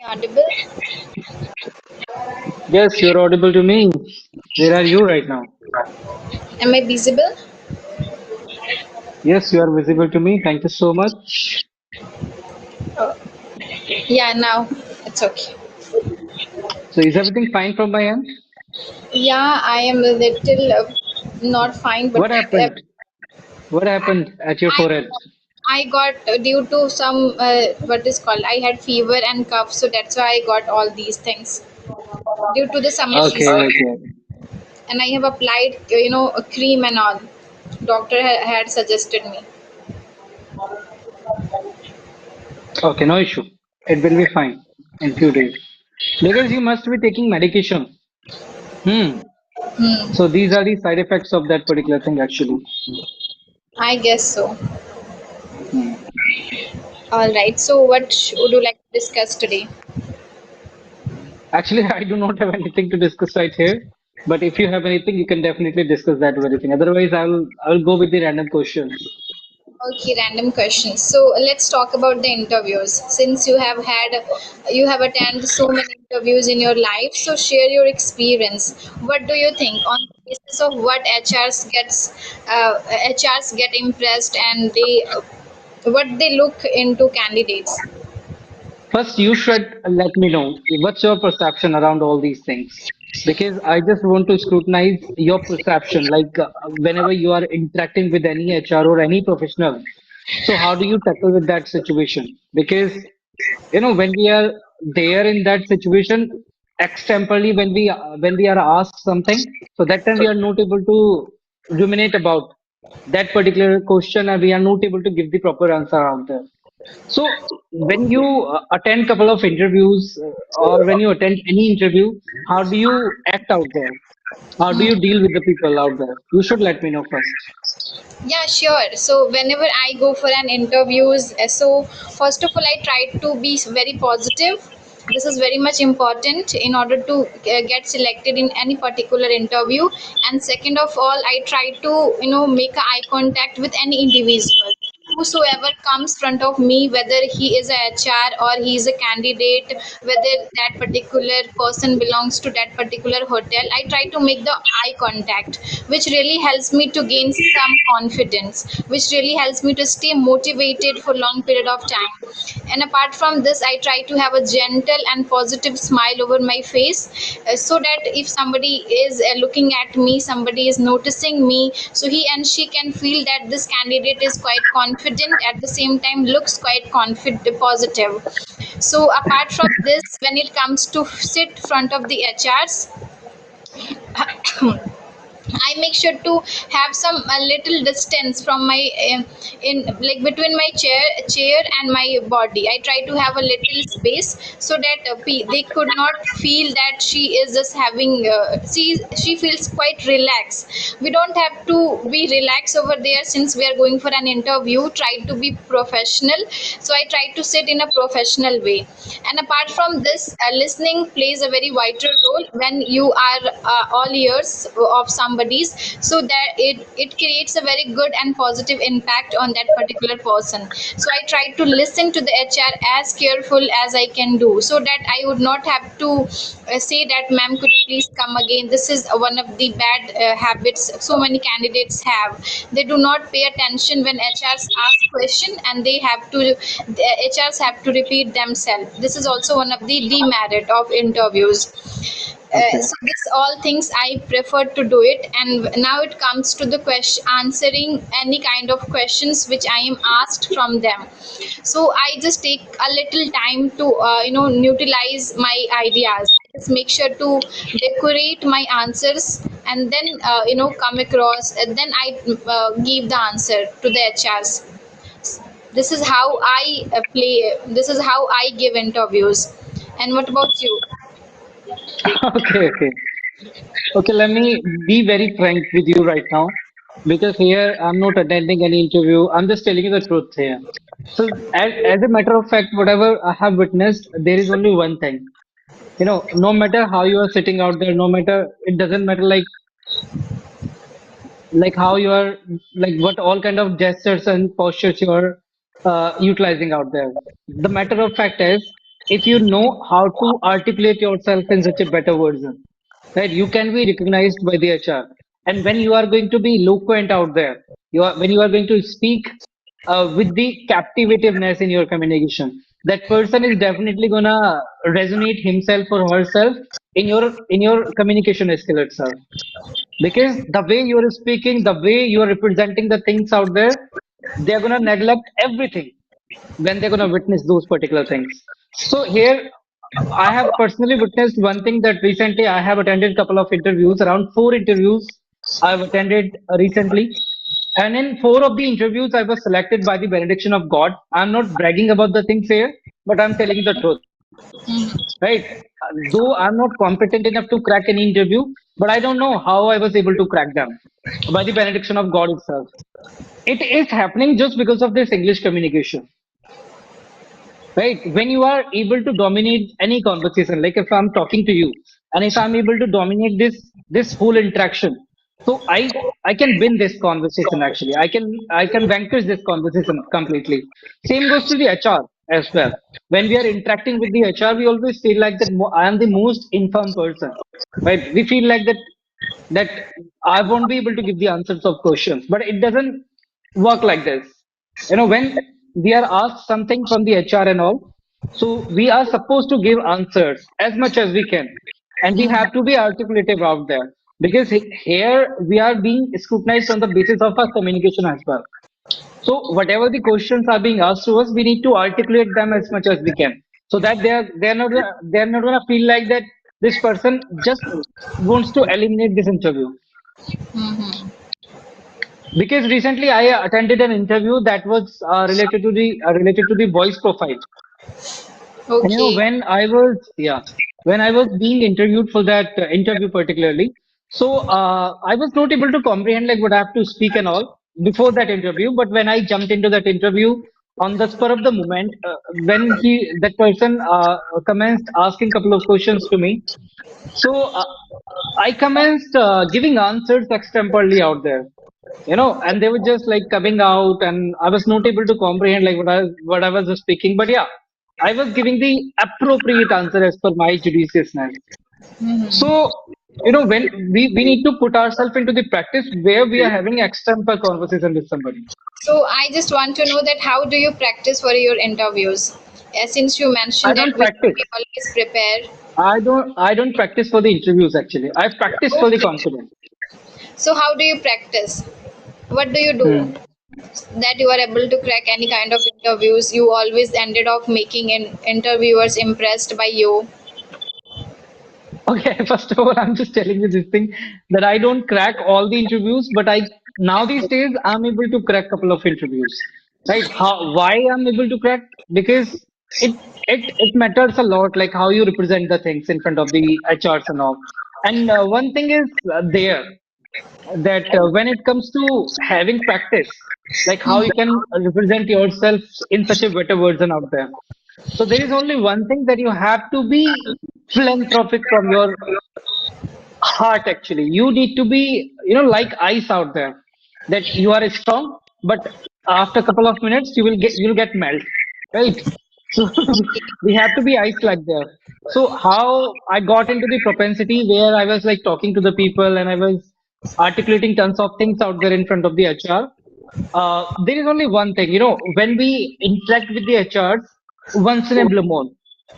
Audible? Yes, you're audible to me. Where are you right now? Am I visible? Yes, you are visible to me. Thank you so much. Yeah, now it's okay. So, is everything fine from my end? Yeah, I am a little not fine, but What happened? What happened at your I forehead? I got due to some what is called. I had fever and cough, so that's why I got all these things due to the summer Okay, season. okay. And I have applied, a cream and all. Doctor had suggested me. Okay, no issue. It will be fine in few days. Because you must be taking medication. Hmm. Hmm. So these are the side effects of that particular thing actually. I guess so. Hmm. All right. So, what would you like to discuss today? Actually, I do not have anything to discuss right here. But if you have anything, you can definitely discuss that very thing. Otherwise, I will go with the random questions. Okay, random questions. So let's talk about the interviews. Since you have attended so many interviews in your life, so share your experience. What do you think on the basis of what HRs get impressed and what they look into candidates? First, you should let me know what's your perception around all these things. Because I just want to scrutinize your perception, like whenever you are interacting with any HR or any professional. So, how do you tackle with that situation? Because when we are there in that situation, extemporally when we are asked something, so that time we are not able to ruminate about that particular question, and we are not able to give the proper answer out there. So when you attend couple of interviews or when you attend any interview, how do you act out there? How do you deal with the people out there? You should let me know first. Yeah, sure. So whenever I go for an interviews, so first of all, I try to be very positive. This is very much important in order to get selected in any particular interview. And second of all, I try to make a eye contact with any individual whosoever comes front of me, whether he is a HR or he is a candidate, whether that particular person belongs to that particular hotel. I try to make the eye contact, which really helps me to gain some confidence, which really helps me to stay motivated for long period of time. And apart from this, I try to have a gentle and positive smile over my face, so that if somebody is looking at me, somebody is noticing me, so he and she can feel that this candidate is quite confident, at the same time looks quite confident, positive. So apart from this, when it comes to sit front of the HRs, I make sure to have some a little distance from my in like between my chair and my body. I try to have a little space so that they could not feel that she is just having she feels quite relaxed. We don't have to be relaxed over there, since we are going for an interview. Try to be professional, so I try to sit in a professional way. And apart from this, listening plays a very vital role when you are all ears of somebody's, so that it creates a very good and positive impact on that particular person. So I try to listen to the HR as careful as I can do, so that I would not have to say that, ma'am, could you please come again. This is one of the bad habits so many candidates have. They do not pay attention when HRs ask question, and the HRs have to repeat themselves. This is also one of the demerit of interviews. Okay. So this all things I prefer to do it. And now it comes to the question, answering any kind of questions which I am asked from them. So I just take a little time to utilize my ideas. I just make sure to decorate my answers, and then come across, and then I give the answer to the HRs. This is how I play this is how I give interviews. And what about you? Okay, okay. Okay, let me be very frank with you right now. Because here I'm not attending any interview. I'm just telling you the truth here. So as a matter of fact, whatever I have witnessed, there is only one thing. No matter how you are sitting out there, no matter, it doesn't matter like how you are, like what all kind of gestures and postures you are utilizing out there. The matter of fact is, if you know how to articulate yourself in such a better version, right, you can be recognized by the HR. And when you are going to be eloquent out there, when you are going to speak with the captivativeness in your communication, that person is definitely gonna resonate himself or herself in your communication skill itself. Because the way you are speaking, the way you are representing the things out there, they're gonna neglect everything when they're gonna witness those particular things. So here, I have personally witnessed one thing that recently I have attended a couple of interviews, around four interviews I've attended recently. And in four of the interviews, I was selected by the benediction of God. I'm not bragging about the things here, but I'm telling the truth, right? Though I'm not competent enough to crack any interview, but I don't know how I was able to crack them by the benediction of God itself. It is happening just because of this English communication, right? When you are able to dominate any conversation, like if I'm talking to you, and if I'm able to dominate this whole interaction, so I can win this conversation actually. I can vanquish this conversation completely. Same goes to the HR as well. When we are interacting with the HR, we always feel like that I am the most informed person, right? We feel like that I won't be able to give the answers of questions, but it doesn't work like this. When we are asked something from the HR and all, so we are supposed to give answers as much as we can, and we have to be articulative out there because here we are being scrutinized on the basis of our communication as well. So whatever the questions are being asked to us, we need to articulate them as much as we can, so that they're not gonna feel like that this person just wants to eliminate this interview. Mm-hmm. Because recently I attended an interview that was related to the voice profile. And Okay. when I was being interviewed for that interview particularly, so I was not able to comprehend like what I have to speak and all before that interview. But when I jumped into that interview on the spur of the moment, when that person commenced asking couple of questions to me, so I commenced giving answers extemporally out there, and they were just like coming out, and I was not able to comprehend like what I was speaking. But yeah, I was giving the appropriate answer as per my judiciousness. Mm-hmm. So when we need to put ourselves into the practice where we are having extempore conversation with somebody. So I just want to know that how do you practice for your interviews? Since you I mentioned that don't we should practice. be always prepared. I don't practice for the interviews actually. I practice for the Okay. confidence. So how do you practice? What do you do Hmm. that you are able to crack any kind of interviews? You always ended up making interviewers impressed by you. Okay, first of all, I'm just telling you this thing that I don't crack all the interviews, but I now these days I'm able to crack couple of interviews. Right? Why I'm able to crack? Because it it matters a lot, like how you represent the things in front of the HRs and all. And one thing is there that when it comes to having practice, like how you can represent yourself in such a better version out there. So there is only one thing that you have to be philanthropic from your heart actually. You need to be like ice out there, that you are strong, but after a couple of minutes you'll get melt, right? So we have to be ice like there. So how I got into the propensity where I was like talking to the people and I was articulating tons of things out there in front of the HR. There is only one thing, when we interact with the HRs once in a blue moon,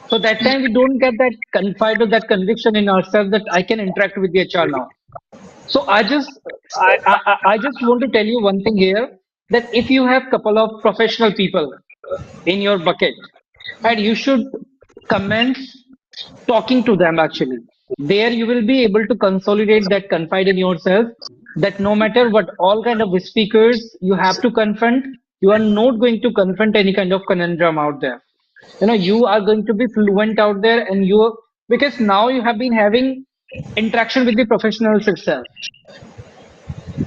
so that time we don't get that confide or that conviction in ourselves that I can interact with the HR now. So I just want to tell you one thing here, that if you have couple of professional people in your bucket, and you should commence talking to them actually. There you will be able to consolidate that confide in yourself, that no matter what all kind of speakers you have to confront, you are not going to confront any kind of conundrum out there. You are going to be fluent out there, and because now you have been having interaction with the professionals itself.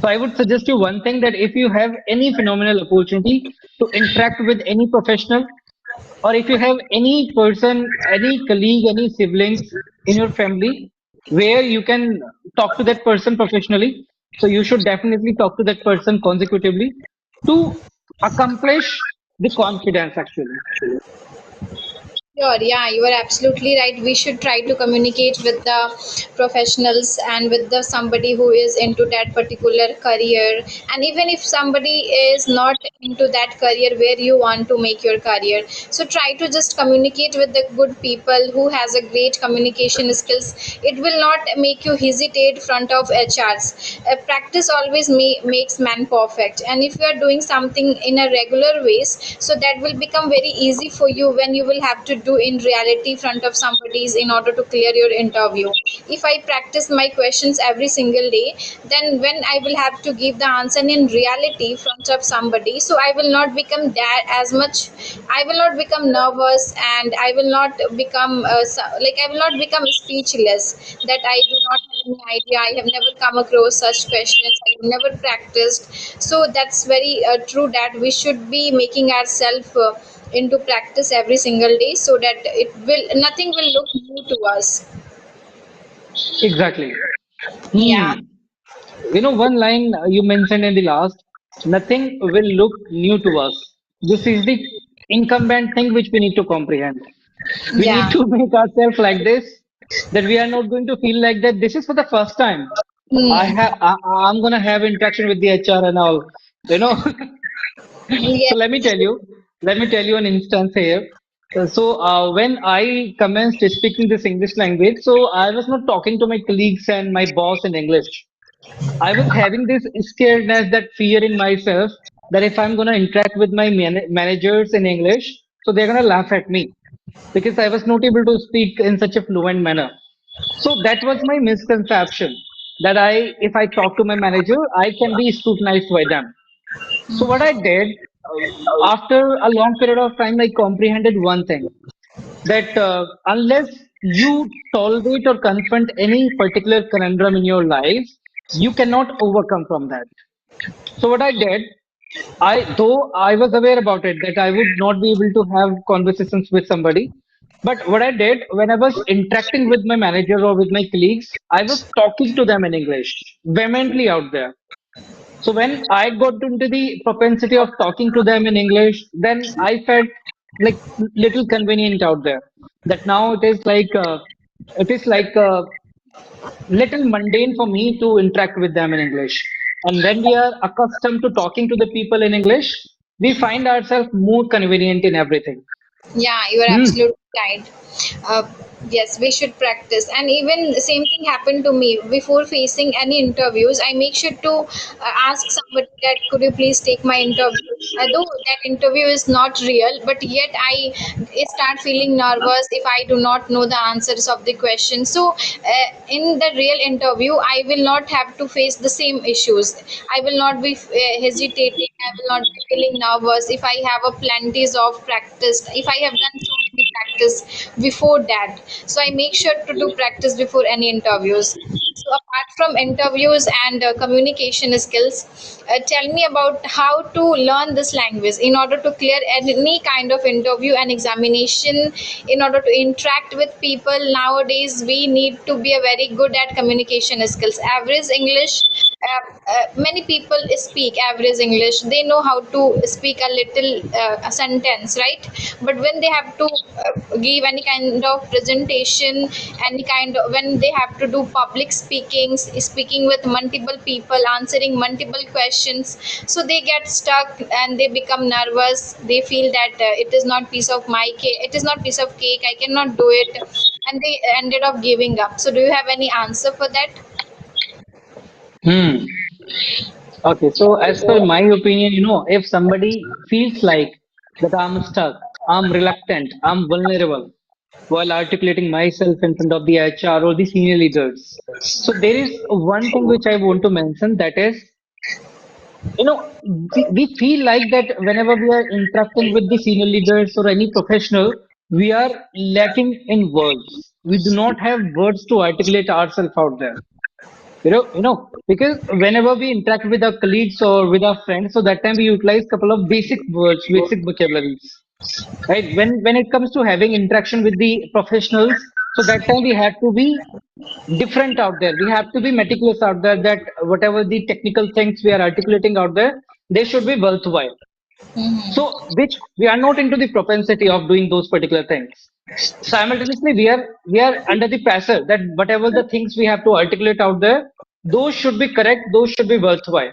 So I would suggest you one thing, that if you have any phenomenal opportunity to interact with any professional, or if you have any person, any colleague, any siblings in your family where you can talk to that person professionally, so you should definitely talk to that person consecutively to accomplish the confidence actually. Sure, yeah, you are absolutely right. We should try to communicate with the professionals and with the somebody who is into that particular career. And even if somebody is not into that career where you want to make your career, so try to just communicate with the good people who has a great communication skills. It will not make you hesitate front of HRs. Practice always makes man perfect. And if you are doing something in a regular ways, so that will become very easy for you when you will have to do in reality front of somebody's in order to clear your interview. If I practice my questions every single day, then when I will have to give the answer in reality front of somebody, so I will not become that as much. I will not become nervous, and I will not become like I will not become speechless that I do not have any idea. I have never come across such questions. I have never practiced. So that's very true that we should be making ourselves into practice every single day, so that it will nothing will look new to us. Exactly. Yeah. Hmm. One line you mentioned in the last, nothing will look new to us. This is the incumbent thing which we need to comprehend. We need Yeah. to make ourselves like this, that we are not going to feel like that this is for the first time. Hmm. I'm gonna have interaction with the HR and all. You know, Yeah. so let me tell you an instance here. When I commenced speaking this English language, so I was not talking to my colleagues and my boss in English. I was having this scaredness, that fear in myself that if I'm gonna interact with my managers in English, so they're gonna laugh at me because I was not able to speak in such a fluent manner. So that was my misconception that if I talk to my manager, I can be scrutinized by them. So what I did, after a long period of time, I comprehended one thing, that unless you tolerate or confront any particular conundrum in your life, you cannot overcome from that. So what I did, though I was aware about it that I would not be able to have conversations with somebody, but what I did when I was interacting with my manager or with my colleagues, I was talking to them in English vehemently out there. So when I got into the propensity of talking to them in English, then I felt like little convenient out there. That now it is like little mundane for me to interact with them in English. And when we are accustomed to talking to the people in English, we find ourselves more convenient in everything. Yeah, you are Hmm. absolutely right. Uh, yes, we should practice. And even the same thing happened to me before facing any interviews. I make sure to ask somebody that could you please take my interview. Though that interview is not real, but yet I start feeling nervous if I do not know the answers of the question. So, in the real interview, I will not have to face the same issues. I will not be hesitating. I will not be feeling nervous if I have a plenties of practice. If I have done so many practice before that, so I make sure to do practice before any interviews. So apart from interviews and communication skills, tell me about how to learn this language in order to clear any kind of interview and examination. In order to interact with people nowadays, we need to be a very good at communication skills. Average English, many people speak average English. They know how to speak a little a sentence, right? But when they have to give any kind of presentation, any kind of when they have to do public speaking with multiple people, answering multiple questions, so they get stuck and they become nervous. They feel that it is not piece of my cake, it is not piece of cake, I cannot do it, and they ended up giving up. So do you have any answer for that? Hmm. Okay, so as per my opinion, if somebody feels like that I'm stuck, I'm reluctant, I'm vulnerable while articulating myself in front of the HR or the senior leaders. So there is one thing which I want to mention, that is, we feel like that whenever we are interacting with the senior leaders or any professional, we are lacking in words. We do not have words to articulate ourselves out there. Because whenever we interact with our colleagues or with our friends, so that time we utilize couple of basic words, basic vocabularies, right? When it comes to having interaction with the professionals, so that time we have to be different out there. We have to be meticulous out there, that whatever the technical things we are articulating out there, they should be worthwhile. Mm-hmm. So, which we are not into the propensity of doing those particular things. Simultaneously, we are under the pressure that whatever the things we have to articulate out there, those should be correct, those should be worthwhile.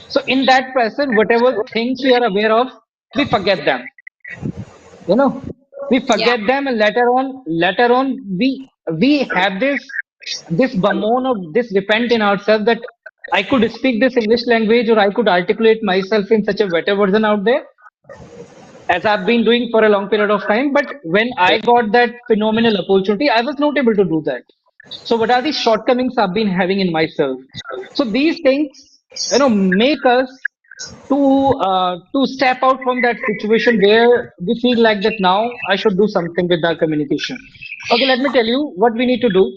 So, in that pressure, whatever things we are aware of, we forget them. You know, we Yeah. forget them, and later on, we have this bemoan or this repent in ourselves that I could speak this English language or I could articulate myself in such a better version out there as I've been doing for a long period of time. But when I got that phenomenal opportunity, I was not able to do that. So what are the shortcomings I've been having in myself? So these things, make us to step out from that situation where we feel like that now I should do something with our communication. Okay, let me tell you what we need to do.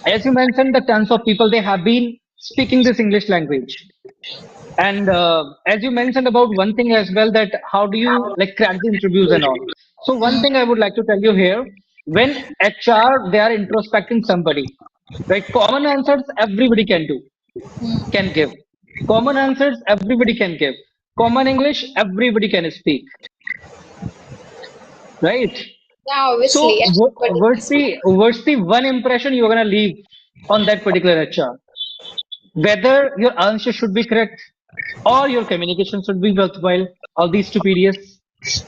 As you mentioned, the tons of people they have been speaking this English language. And as you mentioned about one thing as well, that how do you like crack the interviews and all. So one thing I would like to tell you here, when HR they are introspecting somebody, right? Common answers everybody can do, can give. Common answers everybody can give. Common English everybody can speak, right? Yeah, So obviously. Everybody what's can speak. the one impression you're gonna leave on that particular HR? Whether your answer should be correct or your communication should be worthwhile, all these stupidous.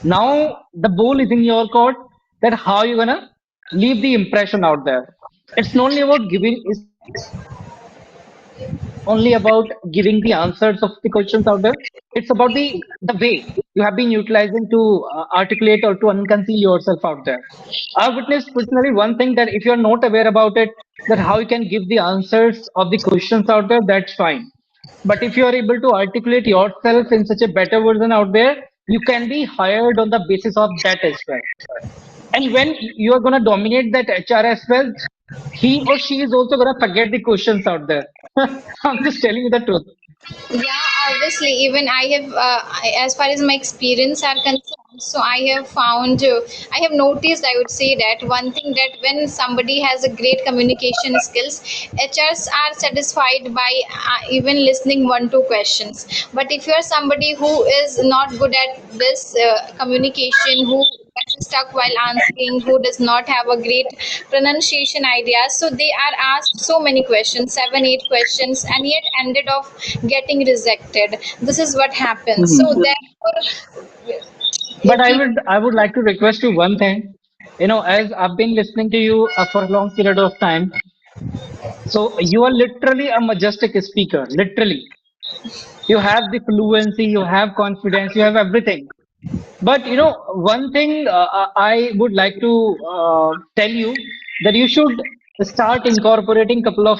Now the ball is in your court that how you're gonna leave the impression out there. It's not only about giving, it's not only about giving the answers of the questions out there. It's about the way you have been utilizing to articulate or to unconceal yourself out there. I've witnessed personally one thing that if you're not aware about it, that how you can give the answers of the questions out there, that's fine. But if you are able to articulate yourself in such a better version out there, you can be hired on the basis of that as well. And when you are going to dominate that HR as well, he or she is also going to forget the questions out there. I'm just telling you the truth. Yeah, obviously, even I have, as far as my experience are concerned, so I have found, I have noticed, I would say that one thing that when somebody has a great communication skills, HRs are satisfied by even listening one, two questions. But if you are somebody who is not good at this communication, who gets stuck while answering, who does not have a great pronunciation idea, so they are asked so many questions, seven, eight questions, and yet ended up getting rejected. This is what happens. So Mhm. therefore, But if I you, would I would like to request you one thing. As I've been listening to you for a long period of time, so you are literally a majestic speaker. Literally, you have the fluency, you have confidence, you have everything. But one thing I would like to tell you that you should start incorporating couple of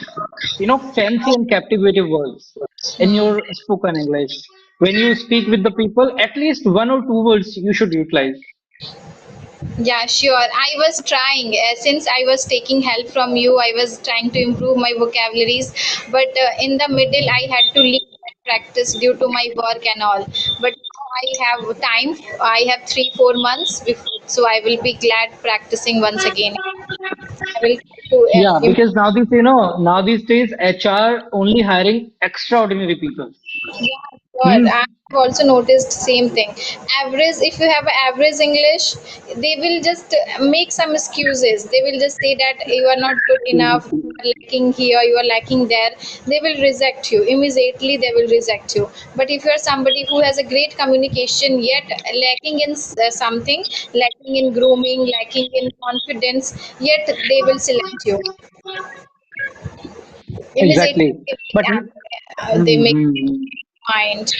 fancy and captivative words in your spoken English. When you speak with the people, at least one or two words you should utilize. yeah, sure. I was trying, since I was taking help from you, I was trying to improve my vocabularies, but in the middle, I had to leave that practice due to my work and all. But now I have time. I have 3, 4 months before, so I will be glad practicing once again. I will try to Yeah, because improve. now these days HR only hiring extraordinary people. Yeah, sure. Hmm. I've also noticed same thing. Average, if you have average English, they will just make some excuses. They will just say that you are not good enough, you are lacking here, you are lacking there. They will reject you. Immediately they will reject you. But if you are somebody who has a great communication yet lacking in something, lacking in grooming, lacking in confidence, yet they will select you. Immediately Exactly. But they make Mhm. mind.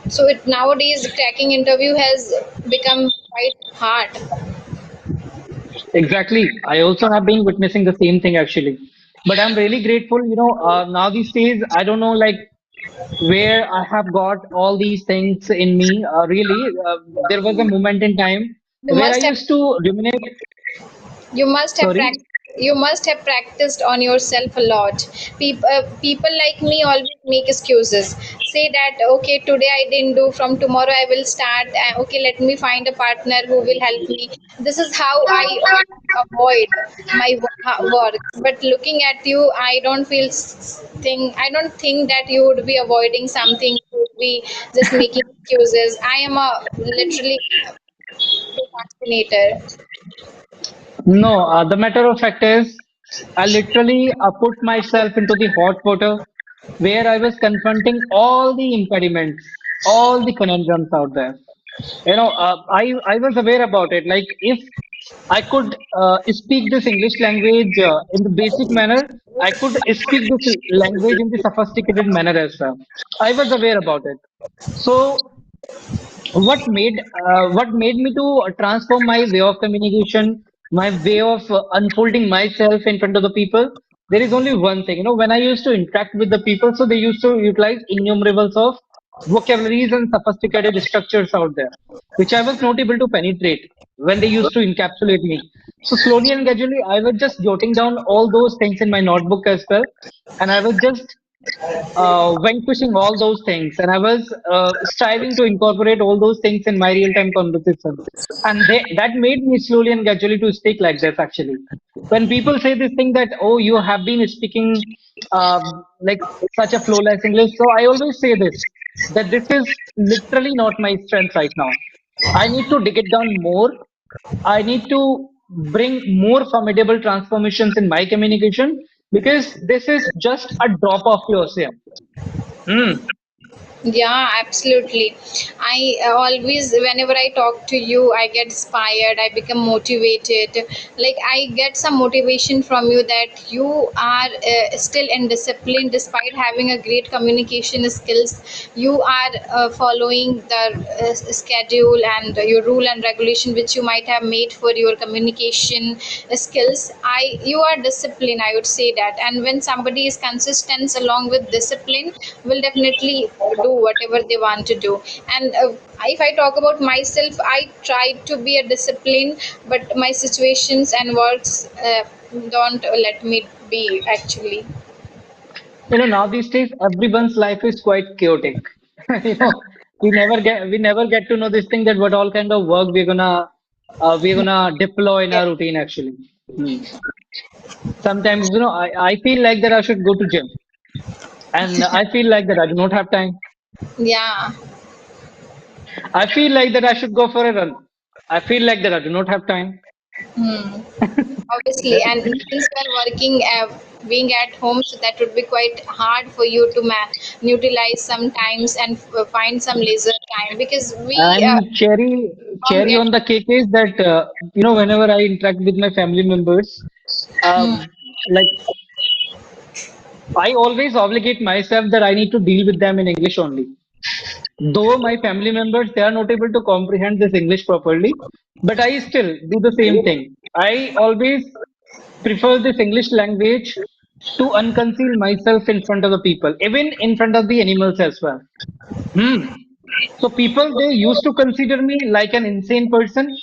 So it nowadays cracking interview has become quite hard. Exactly. I also have been witnessing the same thing actually. But I'm really grateful, now these days, I don't know like where I have got all these things in me. Really, there was a moment in time You where I must have used to ruminate. you must have Sorry. practiced. you must have practiced on yourself a lot. People like me always make excuses, say that okay, today I didn't do, from tomorrow I will start. Okay, let me find a partner who will help me. This is how I avoid my work. But looking at you, I don't think that you would be avoiding something. You would be just making excuses. I am a literally procrastinator. No, the matter of fact is, I literally put myself into the hot water where I was confronting all the impediments, all the conundrums out there. I was aware about it. Like if I could speak this English language in the basic manner, I could speak this language in the sophisticated manner as well. I was aware about it. So what made me to transform my way of communication, my way of unfolding myself in front of the people? There is only one thing. When I used to interact with the people, so they used to utilize innumerables of vocabularies and sophisticated structures out there, which I was not able to penetrate when they used to encapsulate me. So slowly and gradually I was just jotting down all those things in my notebook as well, and I was just vanquishing all those things, and I was striving to incorporate all those things in my real-time conversation, and that made me slowly and gradually to speak like this. Actually, when people say this thing that, oh, you have been speaking like such a flawless English, so I always say this, that this is literally not my strength right now. I need to dig it down more. I need to bring more formidable transformations in my communication, because this is just a drop of the ocean. Hmm. Yeah, absolutely. I always, whenever I talk to you, I get inspired, I become motivated. Like, I get some motivation from you that you are still in discipline despite having a great communication skills. You are following the schedule and your rule and regulation which you might have made for your communication skills. You are disciplined, I would say that. And when somebody is consistent along with discipline, will definitely do whatever they want to do. And if I talk about myself, I try to be a discipline, but my situations and works don't let me be actually. Now these days everyone's life is quite chaotic. you know we never get to know this thing, that what all kind of work we're gonna deploy in Yeah. our routine actually. Hmm. Sometimes I feel like that I should go to gym, and I feel like that I do not have time. Yeah. I feel like that I should go for a run. I feel like that I do not have time. Hmm. Obviously, and since you are working, being at home, so that would be quite hard for you to utilize sometimes and find some leisure time, because we And long cherry at on the cake is that whenever I interact with my family members, hmm. like I always obligate myself that I need to deal with them in English only. Though my family members, they are not able to comprehend this English properly, but I still do the same thing. I always prefer this English language to unconceal myself in front of the people, even in front of the animals as well. Hmm. So people, they used to consider me like an insane person.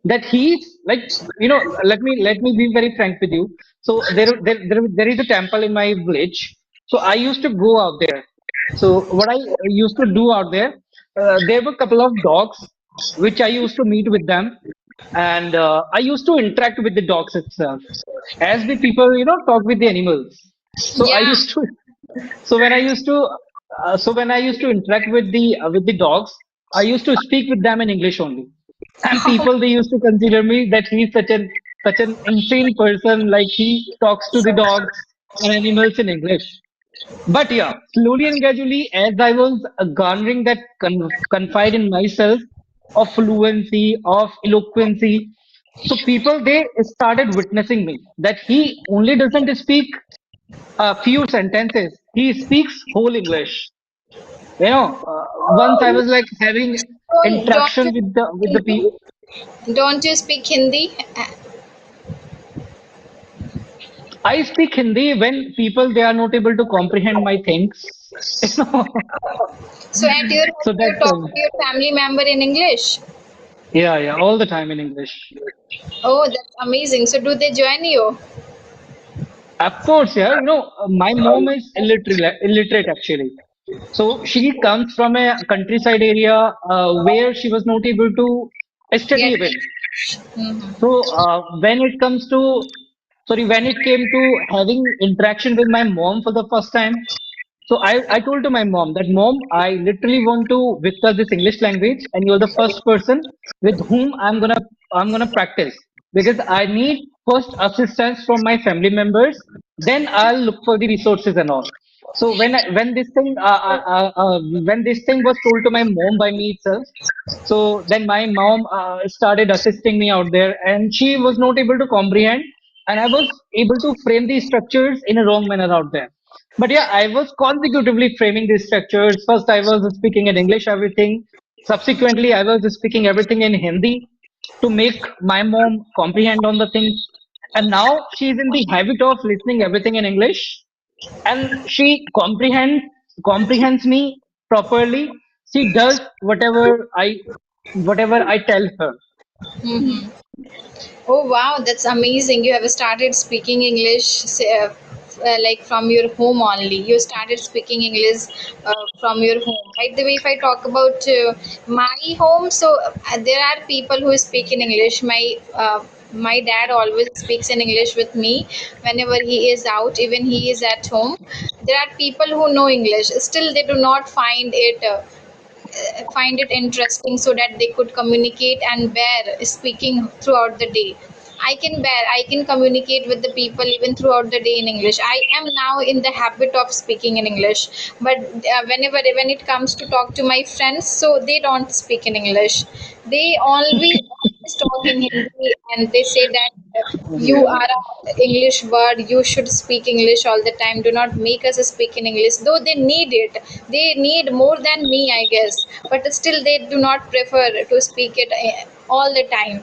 That he's like, let me be very frank with you. So there is a temple in my village. So I used to go out there. So what I used to do out there, there were a couple of dogs which I used to meet with them, and I used to interact with the dogs itself, as the people talk with the animals. So I Yeah. used to so when I used to interact with the dogs, I used to speak with them in English only, and people, they used to consider me that he's such an insane person, like he talks to the dogs and animals in English. But yeah, slowly and gradually, as I was garnering that confide in myself of fluency, of eloquency, so people, they started witnessing me that he only doesn't speak a few sentences. He speaks whole English. Once I was like having So interaction with the people. don't you speak Hindi? I speak Hindi when people, they are not able to comprehend my things. You know, So at your home so you that talk to your family member in English? yeah, yeah, all the time in English. Oh, that's amazing. So do they join you? Of course, yeah. My mom is illiterate actually. So she comes from a countryside area where she was not able to study Get even. mm-hmm. So when it came to having interaction with my mom for the first time, so I told to my mom that mom, I literally want to whisper this English language, and you're the first person with whom I'm gonna practice because I need first assistance from my family members, then I'll look for the resources and all. So when this thing was told to my mom by me itself, so then my mom started assisting me out there, and she was not able to comprehend, and I was able to frame these structures in a wrong manner out there. But yeah, I was consecutively framing these structures. First, I was speaking in English everything. Subsequently, I was speaking everything in Hindi to make my mom comprehend on the things. And now she is in the habit of listening everything in English, and she comprehends me properly. She does whatever I tell her. Mm-hmm. Oh wow, that's amazing. You have started speaking English like from your home only. You started speaking English from your home. By the way, if I talk about my home, so there are people who speak in English. My dad always speaks in English with me whenever he is out, even he is at home. There are people who know English. Still, they do not find it interesting so that they could communicate and bear speaking throughout the day. I can communicate with the people even throughout the day in English. I am now in the habit of speaking in English, but when it comes to talk to my friends, so they don't speak in English. They always talk in Hindi, and they say that you Yeah. are a English word, you should speak English all the time, do not make us speak in English, though they need it. They need more than me, I guess, but still they do not prefer to speak it all the time.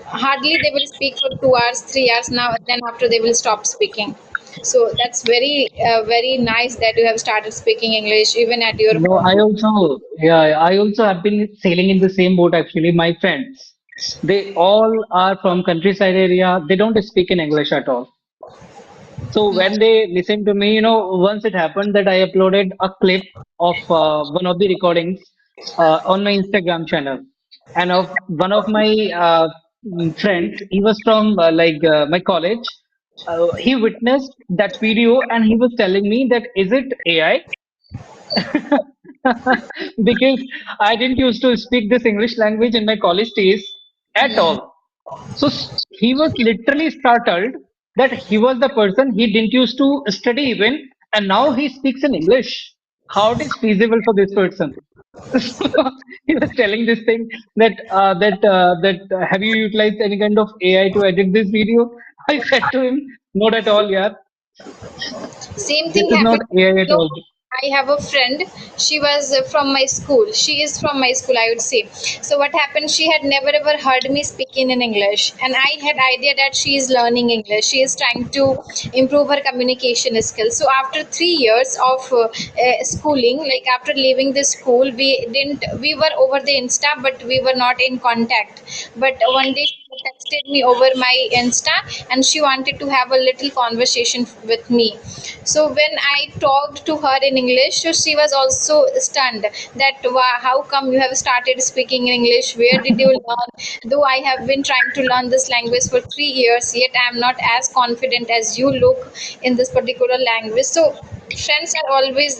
Hardly they will speak for 2 hours, 3 hours, now then after they will stop speaking. So that's very nice that you have started speaking English even at your No, home. I also have been sailing in the same boat actually. My friends, they all are from countryside area. They don't speak in English at all. So when they listen to me, once it happened that I uploaded a clip of one of the recordings on my Instagram channel, and of one of my friends, he was from my college. He witnessed that video and he was telling me that is it AI? Because I didn't used to speak this English language in my college days at Hmm. all. So he was literally startled that he was the person he didn't used to study even, and now he speaks in English. How it is feasible for this person? So he was telling this thing that have you utilized any kind of AI to edit this video? I said to him, not at all, yeah. Same This thing is not happened. AI at No, all. I have a friend. She was from my school. She is from my school, I would say. So what happened? She had never ever heard me speaking in English, and I had idea that she is learning English. She is trying to improve her communication skills. So after 3 years of schooling, like after leaving the school, we were over the Insta, but we were not in contact. But one day she texted me over my Insta, and she wanted to have a little conversation with me. So when I talked to her in English, so she was also stunned that wow, how come you have started speaking in English? Where did you learn? Though I have been trying to learn this language for 3 years, yet I am not as confident as you look in this particular language. So friends are always,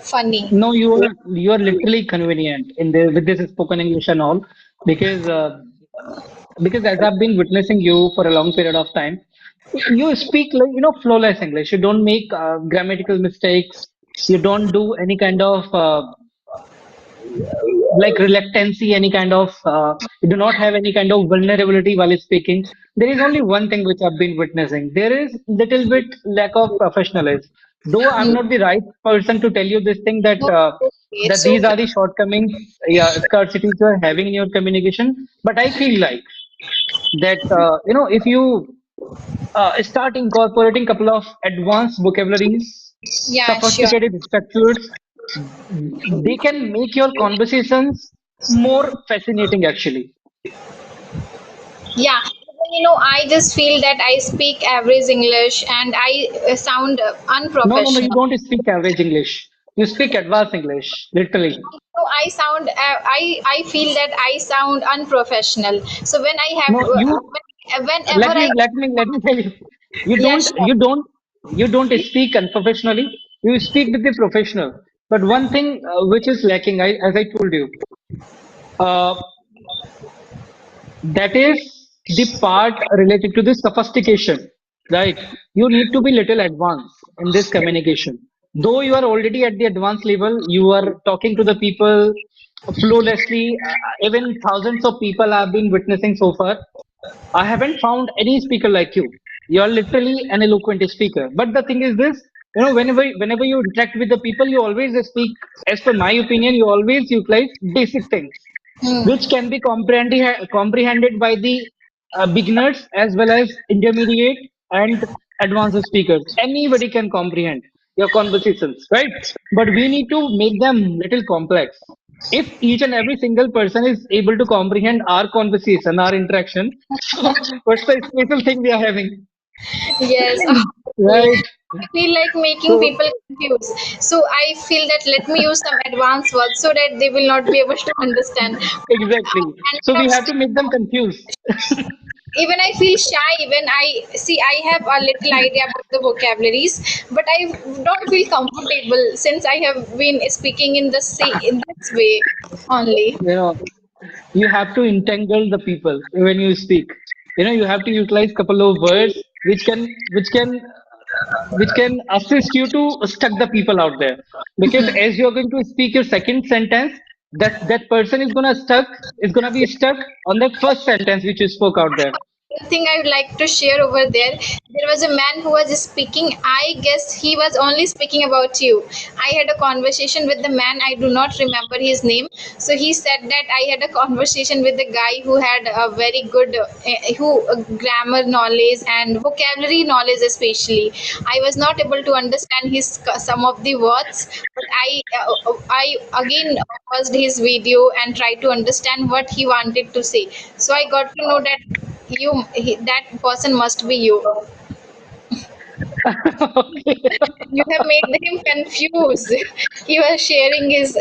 funny. No, you are literally convenient in the with this spoken English and all because because as I've been witnessing you for a long period of time, you speak like flawless English. You don't make grammatical mistakes. You don't do any kind of like reluctancy, any kind of you do not have any kind of vulnerability while speaking. There is only one thing which I've been witnessing. There is little bit lack of professionalism. Though I'm Hmm. not the right person to tell you this thing that Okay, that it's these are okay. the shortcomings, yeah, scarcities you are having in your communication. But I feel like that if you start incorporating couple of advanced vocabularies, Yeah, sure. sophisticated structures, they can make your conversations more fascinating actually. Yeah, I just feel that I speak average English and I sound No, no, no, you unprofessional. don't speak average English. You speak advanced English, literally. So I sound, I feel that I sound unprofessional. So when I have, No, you whenever I, let me tell you. You yeah, don't sure. you don't you don't speak unprofessionally. You speak with the professional. But one thing which is lacking, as I told you, uh, that is the part related to the sophistication, right? You need to be little advanced in this communication. Though you are already at the advanced level, you are talking to the people flawlessly. Even thousands of people have been witnessing so far. I haven't found any speaker like you. You're literally an eloquent speaker. But the thing is this, whenever you interact with the people, you always speak, as per my opinion, you always utilize basic things, Hmm. which can be comprehended by the beginners as well as intermediate and advanced speakers. Anybody can comprehend your conversations, right? But we need to make them little complex. If each and every single person is able to comprehend our conversation, our interaction, so what's the special thing we are having, Yes, obviously. right? I feel like making So people confused. So I feel that let me use some advanced words so that they will not be able to understand. exactly. And So we of have to make them confused. even I feel shy when I see I have a little idea about the vocabularies, but I don't feel comfortable since I have been speaking in in this way only. You know, you have to entangle the people when you speak. You have to utilize couple of words which can assist you to stuck the people out there. Because as you're going to speak your second sentence, that person is gonna be stuck on the first sentence which you spoke out there. Thing I would like to share over there. There was a man who was speaking. I guess he was only speaking about you. I had a conversation with the man. I do not remember his name. So he said that I had a conversation with the guy who had a very good, grammar knowledge and vocabulary knowledge, especially. I was not able to understand his some of the words, but I again watched his video and tried to understand what he wanted to say. So I got to know that that person must be you. Okay. You have made him confused. He was sharing his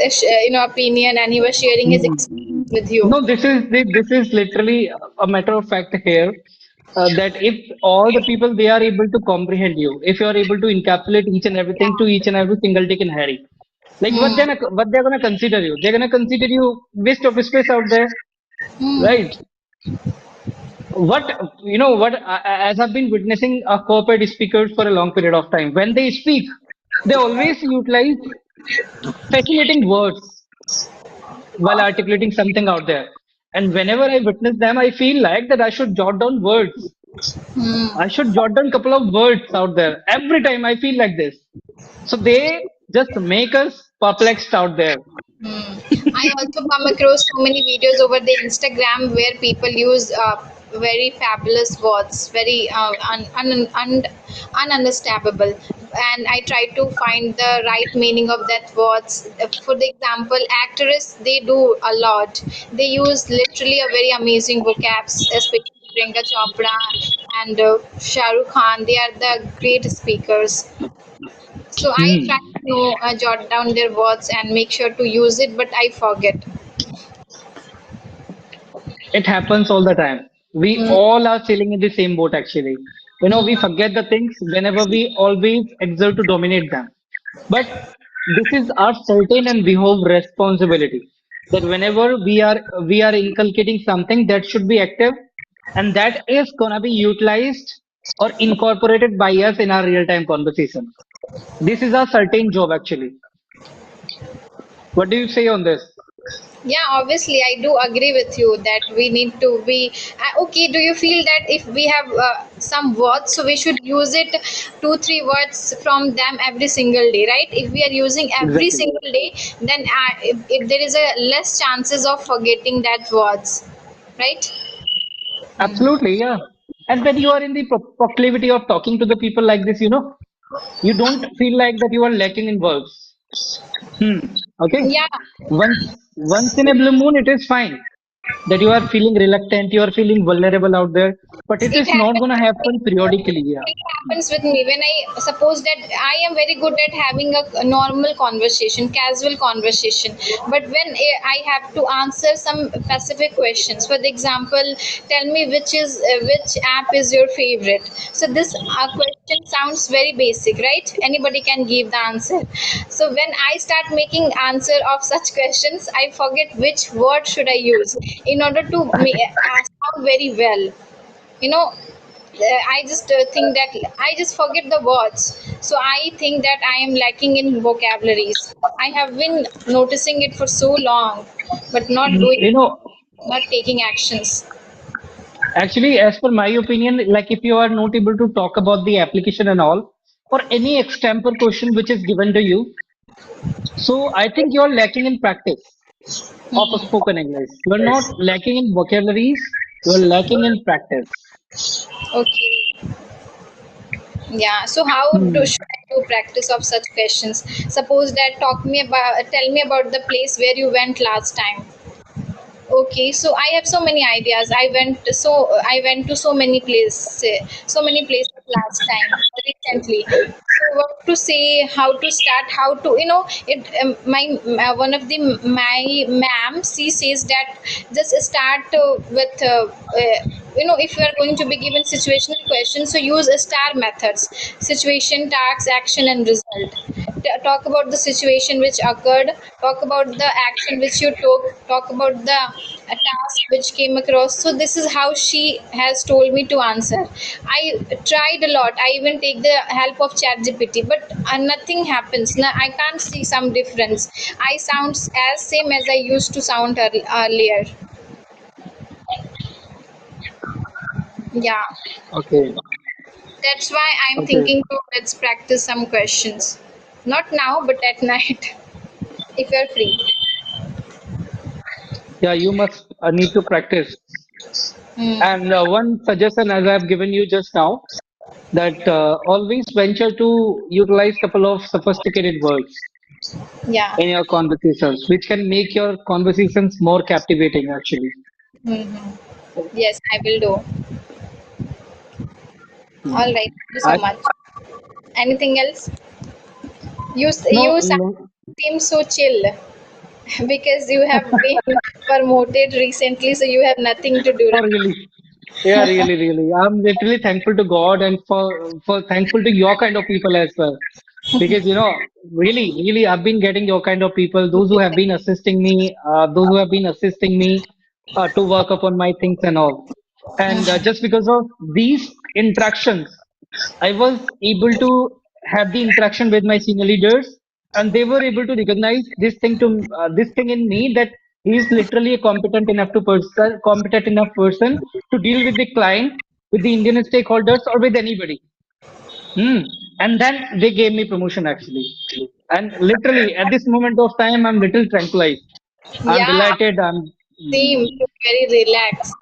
opinion, and he was sharing his experience with you. No, this is literally a matter of fact here. That if all the people they are able to comprehend you, if you are able to encapsulate each and everything to each and every single Dick and Harry, like Hmm. what they're gonna consider you? They're gonna consider you waste of space out there, Hmm. right? What what? As I've been witnessing corporate speakers for a long period of time, when they speak, they always utilize fascinating words while articulating something out there. And whenever I witness them, I feel like that I should jot down words. I Hmm. should jot down a couple of words out there. Every time I feel like this. So they just make us perplexed out there. Hmm. I also come across so many videos over the Instagram where people use very fabulous words, very ununderstandable, and I try to find the right meaning of that words. For the example, actors they do a lot. They use literally a very amazing vocabs, especially Priyanka Chopra and Shah Rukh Khan. They are the great speakers. So I try Hmm. to jot down their words and make sure to use it, but I forget. It happens all the time. We Mm, all are sailing in the same boat actually. We mm, forget the things whenever we always exert to dominate them. But this is our certain and behove responsibility that whenever we are inculcating something that should be active and that is gonna be utilized or incorporated by us in our real-time conversation. This is our certain job actually. What do you say on this? yeah, obviously, I do agree with you that we need to be okay. Do you feel that if we have some words, so we should use it two, three words from them every single day, right? If we are using every Exactly. single day, then if there is a less chances of forgetting that words, right? Absolutely, yeah. And when you are in the proclivity of talking to the people like this, you don't feel like that you are lacking in verbs. Okay. Yeah. Once in a blue moon, it is fine. that you are feeling reluctant, you are feeling vulnerable out there, but it It is not happens gonna with me. happen periodically. Yeah. It happens with me when I suppose that I am very good at having a normal conversation, casual conversation. But when I have to answer some specific questions, for the example, tell me which app is your favorite. So this question sounds very basic, right? Anybody can give the answer. So when I start making answer of such questions, I forget which word should I use in order to sound very well, you know. I just think that I just forget the words. So I think that I am lacking in vocabularies. I have been noticing it for so long, but not doing, You know, not taking actions. actually, as per my opinion, like if you are not able to talk about the application and all, or any extempore question which is given to you, so I think you're lacking in practice of a Hmm. spoken English. You're not lacking in vocabularies, you're lacking in practice. Okay. Yeah. So how do Hmm. should I do practice of such questions? Suppose that tell me about the place where you went last time. Okay, so I have so many ideas. I went to so many places last time recently. So what to say, how to start, how to, you know, it my one of the my ma'am, she says that just start you know, if you are going to be given situational questions, so use star methods: situation, task, action, and result. Talk about the situation which occurred, talk about the action which you took, talk about the task which came across. So this is how she has told me to answer. I tried a lot. I even take the help of chat gpt, but nothing happens. I can't see some difference. I sound as same as I used to sound earlier. Yeah, Okay. that's why I'm Okay. thinking to let's practice some questions, not now but at night if you're free. Yeah, you must need to practice. Hmm. And one suggestion, as I've given you just now, that always venture to utilize couple of sophisticated words Yeah. in your conversations, which can make your conversations more captivating, actually. Hmm. Yes, I will do. Hmm. All right. Thank you so I, much. Anything else? no, You no, seem so chill because you have been promoted recently, so you have nothing to do, not right? really. Yeah, really, really. I'm literally thankful to God and for thankful to your kind of people as well. Because really, really, I've been getting your kind of people, those who have been assisting me, those who have been assisting me to work upon my things and all. And just because of these interactions, I was able to have the interaction with my senior leaders, and they were able to recognize this thing in me, that he is literally a competent enough person to deal with the client, with the Indian stakeholders, or with anybody. Hmm. And then they gave me promotion actually. And literally at this moment of time, I'm little tranquilized. I'm Yeah, delighted. seem very relaxed.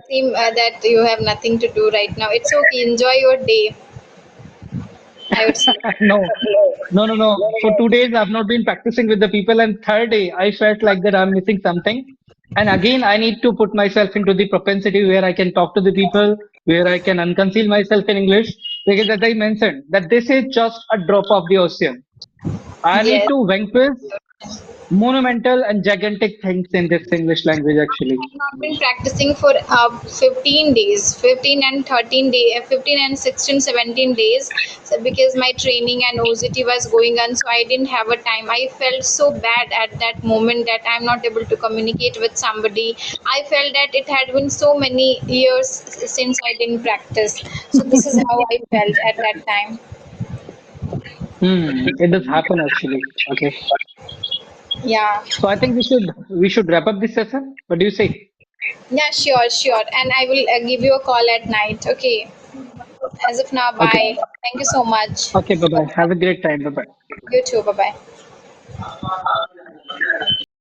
Seem that you have nothing to do right now. It's okay. Enjoy your day, I would say. No, no, no, no. For 2 days, I've not been practicing with the people, and third day, I felt like that I'm missing something. And again, I need to put myself into the propensity where I can talk to the people, where I can unconceal myself in English. Because as I mentioned, that this is just a drop of the ocean. I need Yes. to vanquish monumental and gigantic things in this English language, actually. I've not been practicing for 15 days, 15 and 13 day, 15 and 16, 17 days. So because my training and OZT was going on, so I didn't have a time. I felt so bad at that moment that I'm not able to communicate with somebody. I felt that it had been so many years since I didn't practice. So this is how I felt at that time. Hmm, it does happen actually. Okay. Yeah. So I think we should wrap up this session. What do you say? Yeah, sure, sure. And I will give you a call at night. Okay. As of now, Okay. bye. Thank you so much. Okay, bye bye. Have a great time. Bye bye. You too. Bye bye.